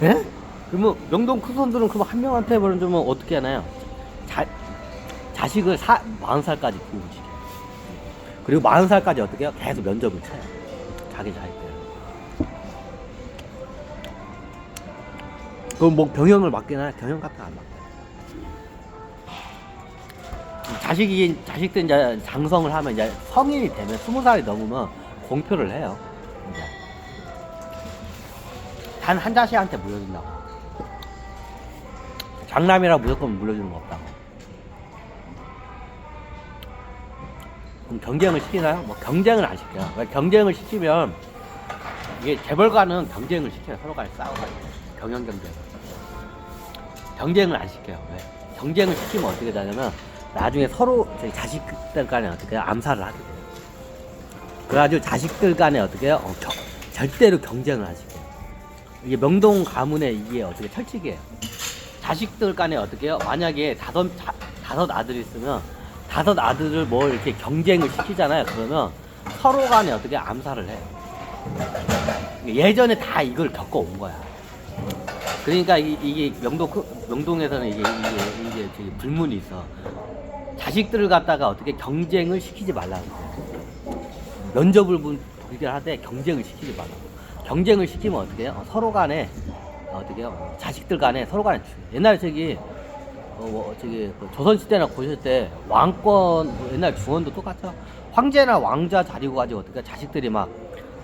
예? 그러면 명동 큰 손들은 그럼 한 명한테 보내주면 어떻게 하나요? 자식을 40살까지 교육을 시켜요. 그리고 40살까지 어떻게 해요? 계속 면접을 쳐요. 자기 자식들. 그럼 뭐 경영을 맡기나? 경영 같은 거 안 맡겨요. 자식들 이제 장성을 하면 이제 성인이 되면 20살이 넘으면 공표를 해요. 이제. 단 한 자식한테 물려준다고. 장남이라 무조건 물려주는 거 없다고. 그럼 경쟁을 시키나요? 뭐 경쟁을 안 시켜요. 왜 경쟁을 시키면 이게 재벌가는 경쟁을 시켜요. 서로 간에 싸워가지고 경영 경쟁을 안 시켜요. 왜? 경쟁을 시키면 어떻게 되냐면 나중에 서로 자식들 간에 어떻게 암살을 하게 돼요. 그래가지고 자식들 간에 어떻게 해요? 절대로 경쟁을 안 시켜요. 이게 명동 가문의 이게 어떻게 철칙이에요. 자식들 간에 어떻게 해요? 만약에 다섯 아들이 있으면 다섯 아들을 뭐 이렇게 경쟁을 시키잖아요. 그러면 서로 간에 어떻게 암살을 해요. 예전에 다 이걸 겪어온 거야. 그러니까 이게 명동에서는 이게 되게 불문이 있어. 자식들을 갖다가 어떻게 경쟁을 시키지 말라고. 면접을 보기를 하되 경쟁을 시키지 말라고. 경쟁을 시키면 어떻게 해요? 서로 간에 어떻게 해요? 자식들 간에 서로 간에 옛날에 조선시대나 고시대 때 왕권 옛날 중원도 똑같죠. 황제나 왕자 자리고 가지고 어떻게 자식들이 막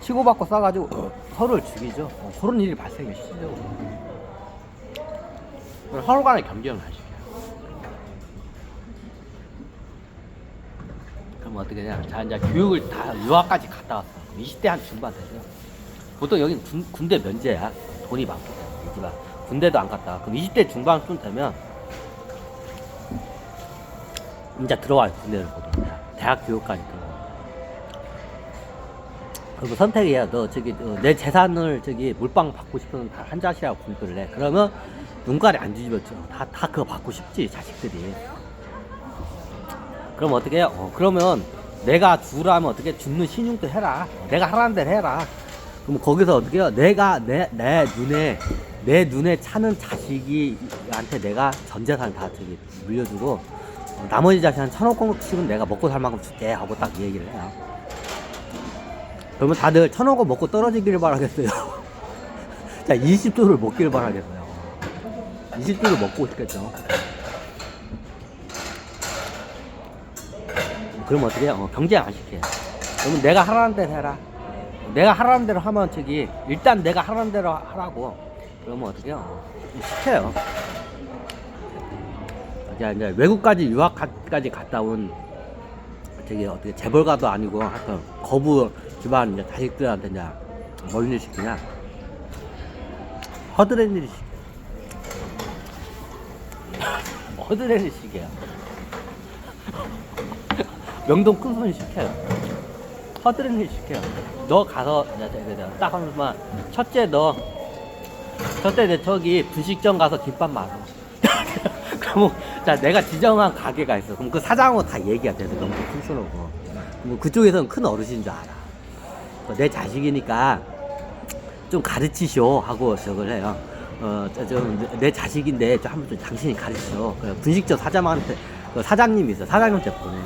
치고받고 싸가지고 서로를 죽이죠. 그런 일이 발생이 시죠. 서로 간에 경쟁을 하시죠. 그럼 어떻게 되냐? 자, 이제 교육을 다 유학까지 갔다 왔어. 20대 한 중반 되죠. 보통 여긴 군대 면제야. 돈이 많기 때문에. 군대도 안 갔다. 그럼 20대 중반쯤 되면 이제 들어와요. 군대를 보통. 대학 교육까지 들어와. 그리고 선택이야. 내 재산을 몰빵 받고 싶으면 다 한 자식이라고 공표를 해. 그러면 눈깔이 안 뒤집었죠. 다 그거 받고 싶지, 자식들이. 그럼 어떻게 해요? 그러면 내가 주라면 어떻게 죽는 신용도 해라. 내가 하라는 대로 해라. 그럼 거기서 어떻게 해요? 내가 내 눈에 차는 자식이한테 내가 전 재산 다 물려주고 나머지 자식 한 1,500원씩은 내가 먹고 살 만큼 줄게 하고 딱 얘기를 해요. 그러면 다들 1,500원 먹고 떨어지기를 바라겠어요. 자, 20조를 먹기를 바라겠어요. 20조를 먹고 싶겠죠. 그러면 어떻게 해요? 경쟁 안 시켜요. 그러면 내가 하라는 대로 해라. 내가 하라는 대로 하면 일단 내가 하라는 대로 하라고. 그러면 어떻게 해요? 시켜요. 이제 외국까지 유학까지 갔다 온 어떻게 재벌가도 아니고 하여튼 거부 집안 이제 자식들한테 이제 뭘 일 시키냐? 허드렛 일 시켜요. 허드렛 일 시켜요. 명동 큰손이 시켜요. 허드렛 일 시켜요. 너 가서 딱 하면서 첫째 저기 분식점 가서 김밥 말아. 그럼 자 내가 지정한 가게가 있어. 그럼 그 사장하고 다 얘기가 돼서 너무 큰 소리고. 뭐 그쪽에서는 큰 어르신인 줄 알아. 내 자식이니까 좀 가르치쇼 하고 저걸 해요. 내 자식인데 한번 당신이 가르치쇼. 분식점 사장님이 있어. 사장님한테 보내.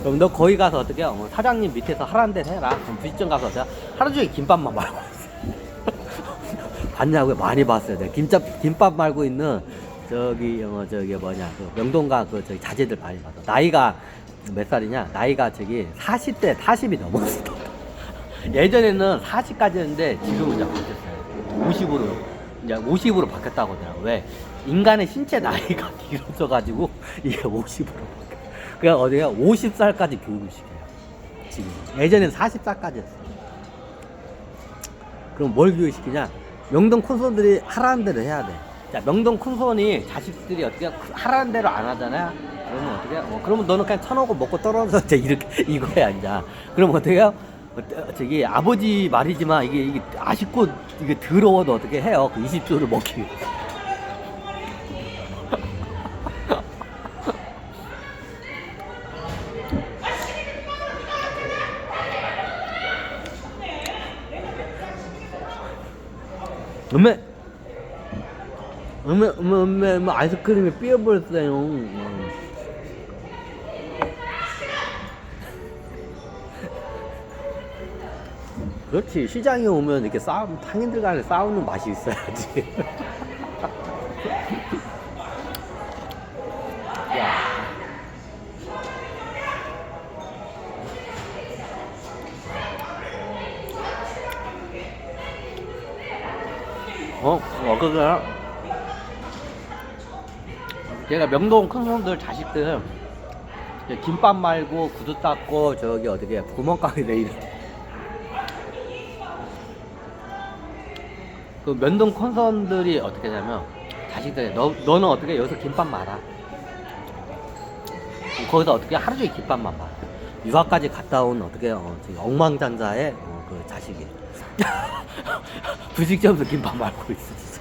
그럼 너 거기 가서 어떻게 해요? 사장님 밑에서 하라는 대로 해라. 그럼 분식점 가서 하루 종일 김밥만 말고 있어. 봤냐고요? 많이 봤어요. 내가 김밥 말고 있는 명동가 자제들 많이 봤어. 나이가 몇 살이냐? 나이가 40이 넘었어. 예전에는 40까지였는데 지금은 이제 바뀌었어요. 50으로 바뀌었다고 하더라고. 왜? 인간의 신체 나이가 길어져가지고 이게 50으로 바뀌어. 그러니까 어디가 50살까지 교육을 시켜요. 지금. 예전에는 40살까지였어요. 그럼 뭘 교육시키냐? 명동 큰손들이 하라는 대로 해야 돼. 자, 명동 큰손이 자식들이 어떻게 하라는 대로 안 하잖아요. 그러면 어떻게 해요? 그러면 너는 그냥 1,500원 먹고 떨어져. 이렇게 이거야 이제. 그럼 어떻게 해요? 아버지 말이지만 이게 아쉽고 이게 더러워도 어떻게 해요? 그 20조를 먹기 위해. 아이스크림이 삐어버렸어요. 그렇지. 시장에 오면 이렇게 상인들 간에 싸우는 맛이 있어야지. 야. 그래. 제가 명동 큰 손들 자식들 김밥 말고 구두 닦고 저기 어떻게 구멍가게 내일 그 명동 콘선들이 어떻게 하냐면 자식들 너는 어떻게 여기서 김밥 말아 거기서 어떻게 하루 종일 김밥만 말아 유학까지 갔다 온 어떻게 저기 엉망장자의 그 자식이 부식점에서 김밥 말고 있어 진짜.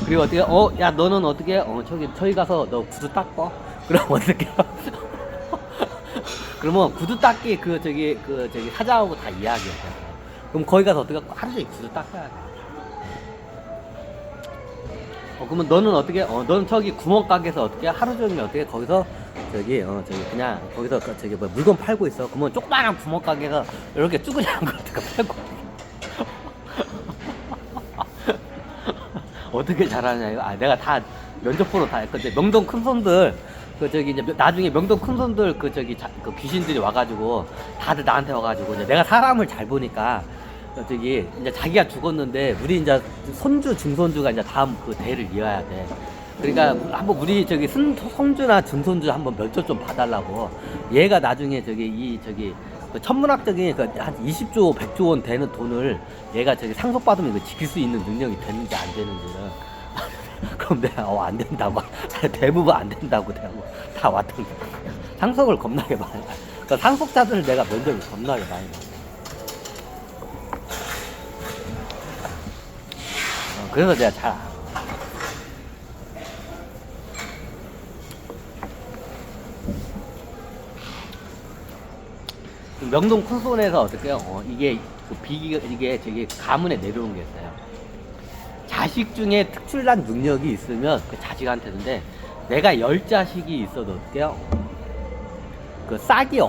그리고 어떻게 야 너는 어떻게 저기 가서 너 구두 닦어 그럼 어떻게 그러면 구두 닦기 저기 사장하고 다 이야기해 그럼 거기 가서 어떻게 하루 종일 구두 닦아야 돼 그러면 너는 어떻게 너는 저기 구멍가게에서 어떻게 하루 종일 어떻게 거기서 저기 그냥 거기서 저기 뭐 물건 팔고 있어 그러면 조그마한 구멍가게에서 이렇게 쭈그리한 거 어떻게 팔고 어떻게 잘하냐 이거 내가 다 면접 보러 다 했거든 명동 큰손들 저기 이제 나중에 명동 큰손들 그 귀신들이 와가지고 다들 나한테 와가지고 이제 내가 사람을 잘 보니까 저기 이제 자기가 죽었는데 우리 이제 손주 중손주가 이제 다음 그 대를 이어야 돼 그러니까 한번 우리 저기 손주나 중손주 한번 면접 좀 봐달라고 얘가 나중에 저기 그 천문학적인 한 20조 100조 원 되는 돈을 얘가 저기 상속받으면 이거 지킬 수 있는 능력이 되는지 안 되는지는 그럼 내가 안 된다고 대부분 안 된다고 내가 다 왔던 상속을 겁나게 많이 그러니까 상속자들을 내가 면접을 겁나게 많이 봐 그래서 내가 잘 알아 명동 큰손에서 어떻게요? 이게 이게 저기 가문에 내려온 게 있어요. 자식 중에 특출난 능력이 있으면 그 자식한테는데 내가 10자식이 있어도 어떡해요? 그 싹이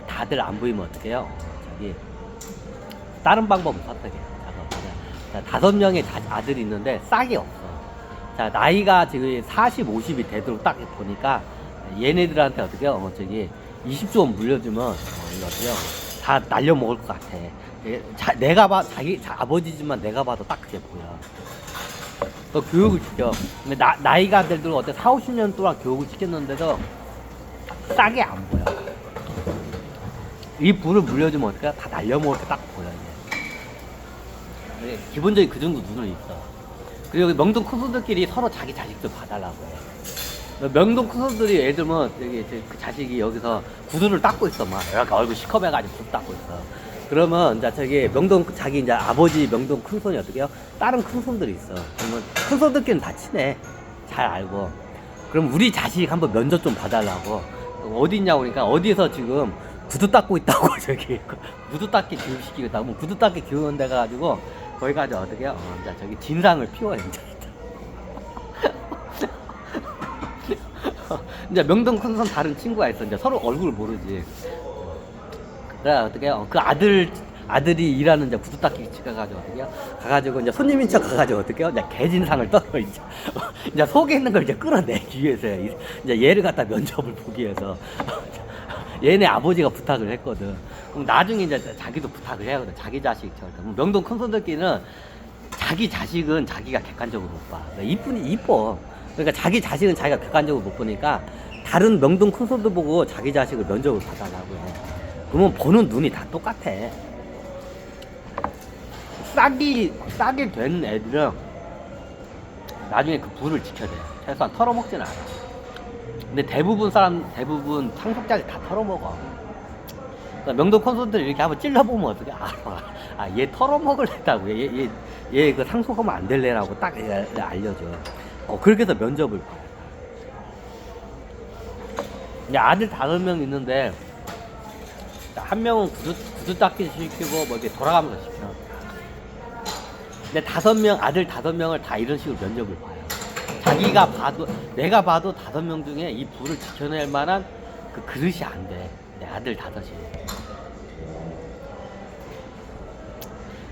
다들 안 보이면 어떡해요? 저기 다른 방법을 선택해요. 자, 5명의 아들이 있는데 싹이 없어. 자, 나이가 지금 40, 50이 되도록 딱 보니까 얘네들한테 어떡해요? 저기 20조 원 물려주면 이거 어떡해요? 다 날려먹을 것 같아. 내가 자기 아버지지만 내가 봐도 딱 그게 보여. 또 교육을 시켜. 근데 나이가 들도록 어때 4, 50년 동안 교육을 시켰는데도 싹이 안 보여. 이 불을 물려주면 어떡해? 다 날려먹을 게 딱 보여. 이게. 기본적인 그 정도 눈은 있어. 그리고 명동 큰손들끼리 서로 자기 자식들 봐달라고 해. 명동 큰손들이 예를 들면 그 자식이 여기서 구두를 닦고 있어. 막 이렇게 얼굴 시커매가지고 구두 닦고 있어. 그러면 이제 저기 명동 자기 이제 아버지 명동 큰손이 어떻게 해요? 다른 큰손들이 있어. 그러면 큰손들끼리는 다 친해. 잘 알고. 그럼 우리 자식 한번 면접 좀 봐달라고. 어디 있냐고 그러니까 어디서 지금 구두 닦고 있다고 저기 구두 닦기 교육시키고 있다고. 그럼 구두 닦기 교육원 돼 가지고 거기 가서 어떻게 해요? 이제 저기 진상을 피워요. 이제 명동 큰손 다른 친구가 있어. 이제 서로 얼굴을 모르지. 그래 어떻게 해요? 그 아들이 일하는 이제 구두 닦기 집 가가지고 어떻게 해요? 가가지고 이제 손님인 척 가가지고 어떻게 해요? 이제 개진상을 떠서 이제 속에 있는 걸 이제 끌어내기 위해서 이제 얘를 갖다 면접을 보기 위해서 얘네 아버지가 부탁을 했거든. 그럼 나중에 이제 자기도 부탁을 해야 거든. 자기 자식처럼. 명동 큰손들끼리는 자기 자식은 자기가 객관적으로 못 봐. 이뻐. 그러니까 자기 자식은 자기가 객관적으로 못 보니까 다른 명동 큰손들 보고 자기 자식을 면접을 봐달라고 해. 그러면 보는 눈이 다 똑같아. 싹이 된 애들은 나중에 그 부를 지켜야 돼. 최소한 털어먹진 않아. 근데 대부분 상속자들이 다 털어먹어. 그러니까 명동 콘솔들 이렇게 한번 찔러보면 어떻게 알아. 얘 털어먹을 애다고. 얘 그 상속하면 안 될래라고 딱 알려줘. 그렇게 해서 면접을 봐. 이제 아들 5명 있는데 한 명은 구두 닦기 시키고 뭐 이렇게 돌아가면서 시켜. 근데 아들 5명을 다 이런 식으로 면접을 봐요. 자기가 봐도, 내가 봐도 5명 중에 이 부를 지켜낼 만한 그 그릇이 안 돼. 내 아들 5이.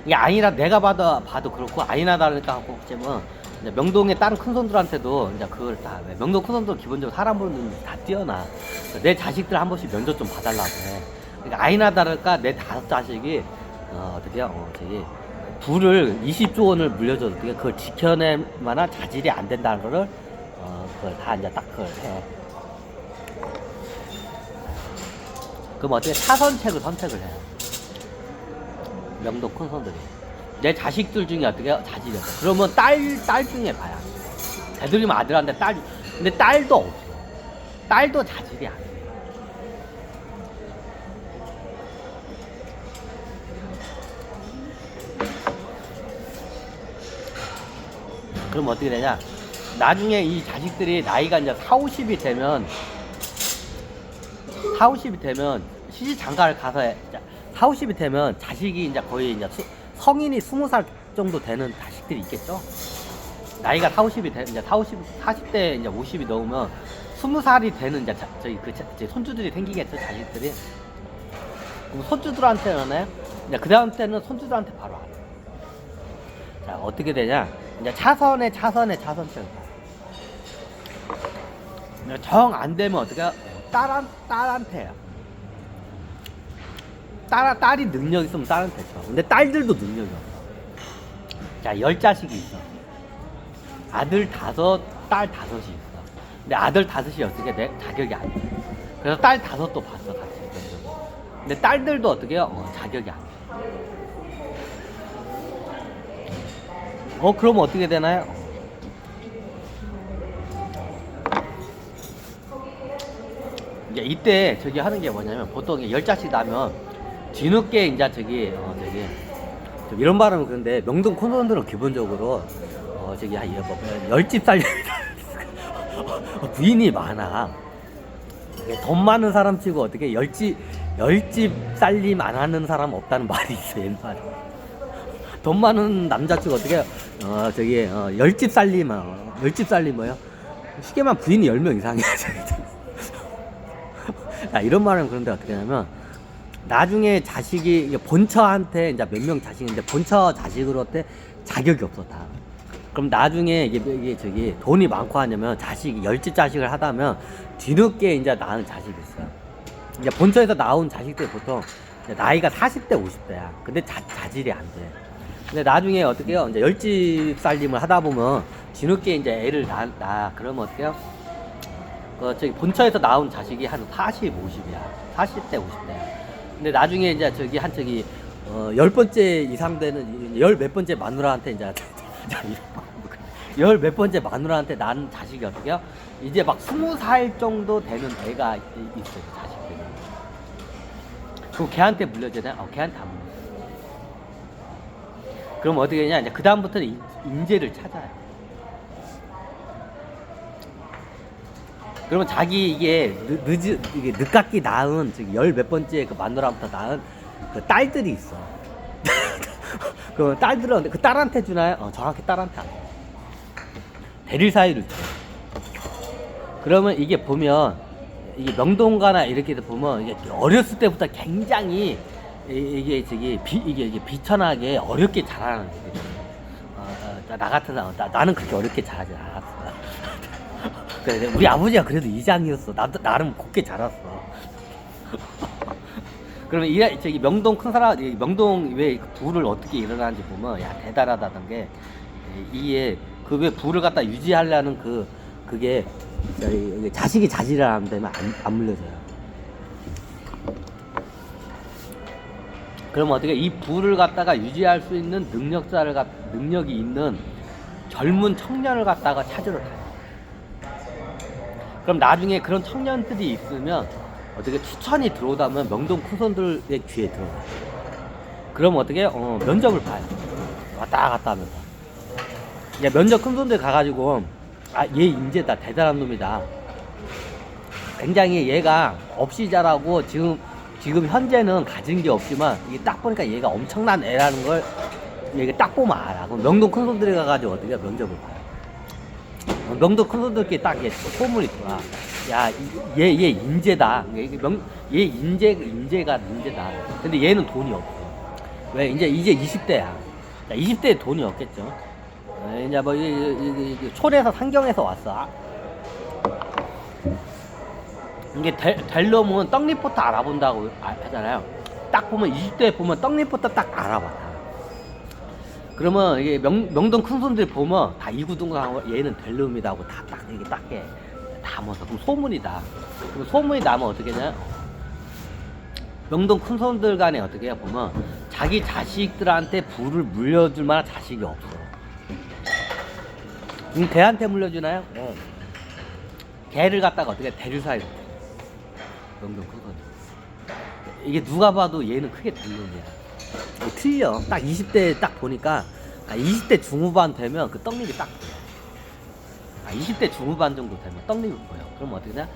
이게 아니라 내가 봐도 그렇고 아니나 다르니까 하고 뭐 명동의 다른 큰 손들한테도 이제 그걸 다 명동 큰 손들 기본적으로 사람 보는 눈이 다 뛰어나. 내 자식들 한 번씩 면접 좀 봐달라고 해. 그러니까 아니나 다를까 내 5자식이 어떻게요? 저기 부를 20조 원을 물려줘도 그걸 지켜낼 만한 자질이 안 된다는 거를 그걸 다 이제 딱 그걸 해. 그럼 어떻게 차선책을 선택을 해요. 명동 큰 손들이. 내 자식들 중에 어떻게 자질이 없어. 그러면 딸 중에 봐야. 되도록이면 아들한테 근데 딸도 없어. 딸도 자질이 안 돼. 그럼 어떻게 되냐. 나중에 이 자식들이 나이가 이제 40, 50이 되면 시집 장가를 가서 40, 50이 되면 자식이 이제 거의 이제 성인이 20살 정도 되는 자식들이 있겠죠. 나이가 40, 50이 이제 40대 이제 50이 넘으면 20살이 되는 이제 저희 손주들이 생기겠죠, 자식들이. 그럼 손주들한테는 이제 그 다음 때는 손주들한테 바로 안 해. 자, 어떻게 되냐? 이제 차선책을 봐. 정 안 되면 어떻게 딸한테야. 딸이 능력 있으면 딸한테 쳐. 근데 딸들도 능력이 없어. 자, 10자식이 있어. 아들 5, 딸 5이 있어. 근데 아들 5이 어떻게 돼? 자격이 안 돼. 그래서 딸 5도 봤어, 같이. 근데 딸들도 어떻게 해요? 자격이 안 돼. 그러면 어떻게 되나요? 이제 이때 저기 하는 게 뭐냐면 보통 10자씩 나면 뒤늦게 이제 저기 이런 발음은 그런데 명동 콘서트들은 기본적으로 저기 열집 살려 부인이 많아. 돈 많은 사람 치고 어떻게 열집 살림 안 하는 사람 없다는 말이 있어, 옛날에. 돈 많은 남자 치고 어떻게 열집 살림 뭐요? 쉽게만 부인이 10명 이상이야. 야, 이런 말은 그런데 어떻게 하냐면 나중에 자식이 본처한테 이제 몇 명 자식인데 본처 자식으로 때 자격이 없어 다. 그럼 나중에 이게 돈이 많고 하냐면 자식이 10집 자식을 하다면 뒤늦게 이제 낳은 자식이 있어요. 이제 본처에서 나온 자식들 보통 나이가 40대 50대야. 근데 자질이 안 돼. 근데 나중에 어떻게 해요? 이제 10집 살림을 하다 보면 뒤늦게 이제 애를 낳아. 그러면 어떻게 해요? 저기 본처에서 나온 자식이 한 40, 50이야. 40대 50대야. 근데 나중에 이제 10번째 이상 되는, 10몇 번째 마누라한테 이제, 10몇 번째 마누라한테 낳은 자식이 어떻게 해요? 이제 막 20살 정도 되는 애가 있어요, 자식들이. 그럼 걔한테 물려줘야 돼? 걔한테 안 물려줘. 그럼 어떻게 되냐? 이제 그다음부터는 인재를 찾아요. 그러면 자기 이게 늦깎이 낳은 10몇 번째 그 마누라부터 낳은 그 딸들이 있어. 그 딸들은 그 딸한테 주나요? 정확히 딸한테 안 줘. 대릴 사유를 줘. 그러면 이게 보면 이게 명동가나 이렇게 보면 이게 어렸을 때부터 굉장히 이게 비천하게 어렵게 자라는 애들이. 나 같은 사람, 나는 그렇게 어렵게 자라지 않았어. 그래, 우리 아버지가 그래도 이장이었어. 나도 나름 곱게 자랐어. 그러면 명동 큰 사람, 명동 왜 부를 어떻게 일어나는지 보면 야 대단하다는 게 이게 그 왜 부를 갖다 유지하려는 그게 자식이 자질을 안 되면 안 물려줘요. 그러면 어떻게 이 부를 갖다가 유지할 수 있는 능력이 있는 젊은 청년을 갖다가 찾으러 가요. 그럼 나중에 그런 청년들이 있으면 어떻게 추천이 들어오다면 명동 큰손들의 귀에 들어가요. 그럼 어떻게 면접을 봐요. 왔다 갔다 하면서. 이제 면접 큰손들 가가지고 얘 인재다, 대단한 놈이다. 굉장히 얘가 없이 자라고 지금 지금 현재는 가진 게 없지만 이게 딱 보니까 얘가 엄청난 애라는 걸 얘가 딱 보면 알아. 그럼 명동 큰 손들이 가가지고 어떻게 면접을 봐요. 명동 큰 손들끼리 딱 소문이 돌아. 야, 얘 인재다. 얘 인재가 인재다. 근데 얘는 돈이 없어. 왜? 이제 20대야. 20대에 돈이 없겠죠. 이제 뭐, 촌에서 상경에서 왔어. 이게 될 놈은 떡 리포터 알아본다고 하잖아요. 딱 보면 20대에 보면 떡 리포터 딱 알아봐. 그러면 이게 명동 큰 손들 보면 다 이구동성하고 얘는 될 놈이다고 다 딱 이게 딱 해. 담아서. 그럼 소문이다. 그럼 소문이 나면 어떻게 하냐? 명동 큰 손들 간에 어떻게 해 보면 자기 자식들한테 부를 물려줄 만한 자식이 없어. 걔한테 물려주나요? 걔를 갖다가 어떻게 대류사에 명동 큰 손들. 이게 누가 봐도 얘는 크게 될 놈이야. 틀려. 딱 20대 딱 보니까 20대 중후반 되면 그 떡잎이 딱 보여. 20대 중후반 정도 되면 떡잎이 보여. 그럼 어떻게 되냐?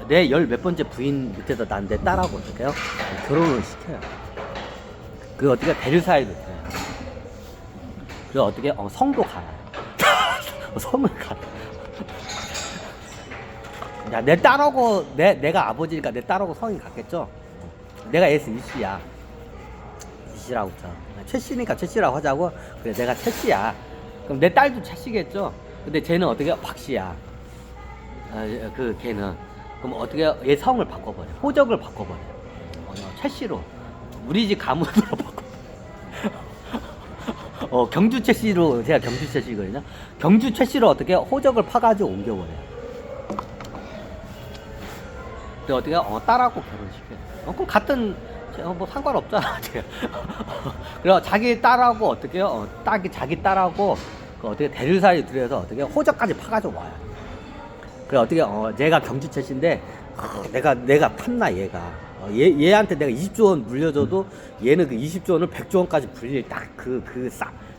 내 몇 번째 부인 밑에서 난 내 딸하고 어떻게 해요? 결혼을 시켜요. 그 어떻게 대류사에 넣어요. 그리고 어떻게 성도 갈아요. 성을 갈아. 야, 내 딸하고 내가 아버지니까 내 딸하고 성이 같겠죠? 내가 S 이씨야. 이씨라고 쳐. 최씨니까 최씨라고 하자고. 그래, 내가 최씨야. 그럼 내 딸도 최씨겠죠? 근데 쟤는 어떻게 박씨야. 걔는. 그럼 어떻게 얘 성을 바꿔버려. 호적을 바꿔버려. 최씨로. 우리 집 가문으로 바꿔. 경주 최씨로, 제가 경주 최씨거든요. 경주 최씨로 어떻게 호적을 파가지고 옮겨버려요. 근데 어떻게 딸하고 결혼시켜요. 그럼 같은 뭐 상관없잖아. 그래서 자기 딸하고 어떻게 해요? 자기 딸하고 어떻게 대류사에 들여서 어떻게 호적까지 파가지고 와요. 그래 어떻게 얘가 경주채씨인데 내가 탔나 얘가 얘한테 내가 20조 원 물려줘도 얘는 그 20조 원을 100조 원까지 불릴 딱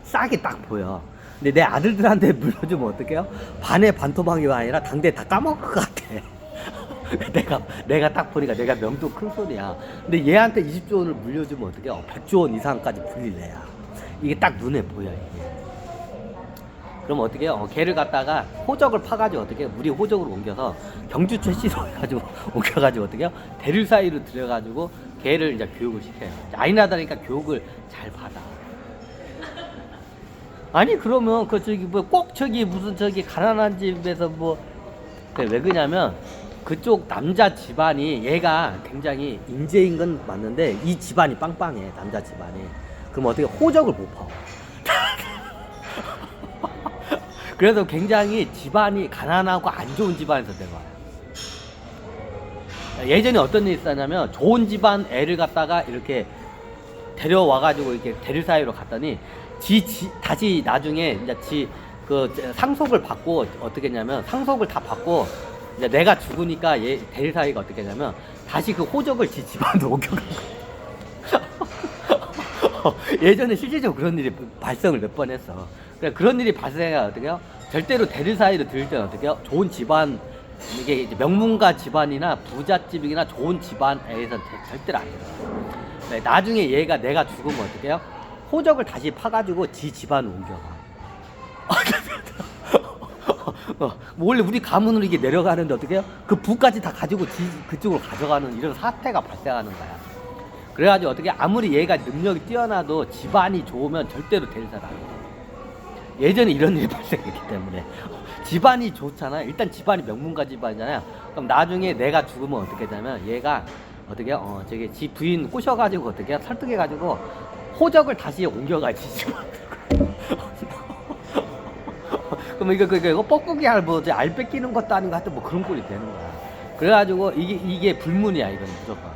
싹이 딱 보여. 근데 내 아들들한테 물려주면 어떡해요? 반의 반토막이 아니라 당대 다 까먹을 것 같아. 내가 딱 보니까 내가 명동 큰 손이야. 근데 얘한테 20조 원을 물려주면 어떡해? 100조 원 이상까지 불릴 애야. 이게 딱 눈에 보여 이게. 그럼 어떻게 해요? 걔를 갖다가 호적을 파가지고 어떻게 해요? 우리 호적으로 옮겨서 경주 최씨로 해가지고 옮겨가지고 어떻게 해요? 대류 사이로 들여가지고 걔를 이제 교육을 시켜요. 아이나다니까 교육을 잘 받아. 아니 그러면 꼭 무슨 가난한 집에서 왜 그러냐면 그쪽 남자 집안이 얘가 굉장히 인재인 건 맞는데 이 집안이 빵빵해. 남자 집안이. 그럼 어떻게 호적을 못 파. 그래서 굉장히 집안이 가난하고 안 좋은 집안에서 내려와요. 예전에 어떤 일이 있었냐면 좋은 집안 애를 갖다가 이렇게 데려와가지고 이렇게 대류사이로 갔더니 다시 나중에 이제 상속을 받고 어떻게 했냐면 상속을 다 받고 이제 내가 죽으니까 대류사이가 어떻게 했냐면 다시 그 호적을 지 집안으로 옮겨간 거야. 예전에 실질적으로 그런 일이 발생을 몇 번 했어. 그런 일이 발생해야 어떻게 해요? 절대로 대류사이로 들을 때는 어떻게 해요? 좋은 집안, 이게 이제 명문가 집안이나 부잣집이나 좋은 집안에서는 절대로 안 돼요. 나중에 내가 죽으면 어떻게 해요? 호적을 다시 파가지고 지 집안으로 옮겨가. 원래 우리 가문으로 이게 내려가는데 어떻게 해요? 그 부까지 다 가지고 그쪽으로 가져가는 이런 사태가 발생하는 거야. 그래가지고 어떻게 아무리 얘가 능력이 뛰어나도 집안이 좋으면 절대로 대류사를 안 해. 예전에 이런 일이 발생했기 때문에 집안이 좋잖아요. 일단 집안이 명문가 집안이잖아요. 그럼 나중에 내가 죽으면 어떻게 되냐면 얘가 어떻게 지 부인 꼬셔가지고 어떻게 설득해가지고 호적을 다시 옮겨가지 집안. 그럼 이거 뻐꾸기 알 뺏기는 것도 아니고 하여튼 그런 꼴이 되는 거야. 그래가지고 이게 불문이야. 이건 무조건.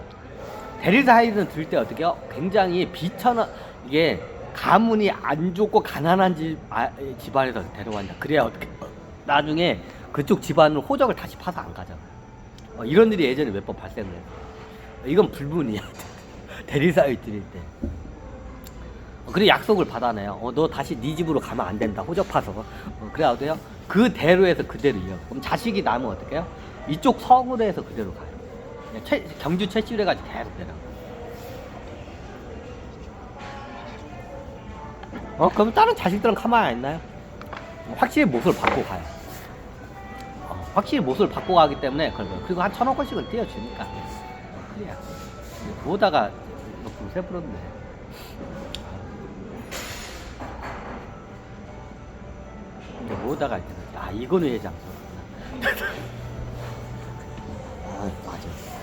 대리사이는 들 때 어떻게 해요? 굉장히 이게 가문이 안 좋고 가난한 집안에서 데려간다. 그래야 어떻게 나중에 그쪽 집안을 호적을 다시 파서 안 가잖아. 이런 일이 예전에 몇 번 발생을 했어. 이건 불문이야. 대리사회 드릴 때. 그래 약속을 받아내요. 너 다시 네 집으로 가면 안 된다. 호적 파서. 그래야 어때요? 그 대로에서 그대로 이어. 그럼 자식이 나면 어떻게 해요? 이쪽 성으로 해서 그대로 가요. 경주 최씨래가지고 계속 내려. 그럼 다른 자식들은 가만히 안 있나요? 확실히 못을 받고 가요. 확실히 못을 받고 가기 때문에 그리고 한 1,000원씩은 띄워주니까 그래야. 보다가 두세 프로인데. 이제 보다가 이제 이거는 예장. 아 맞아.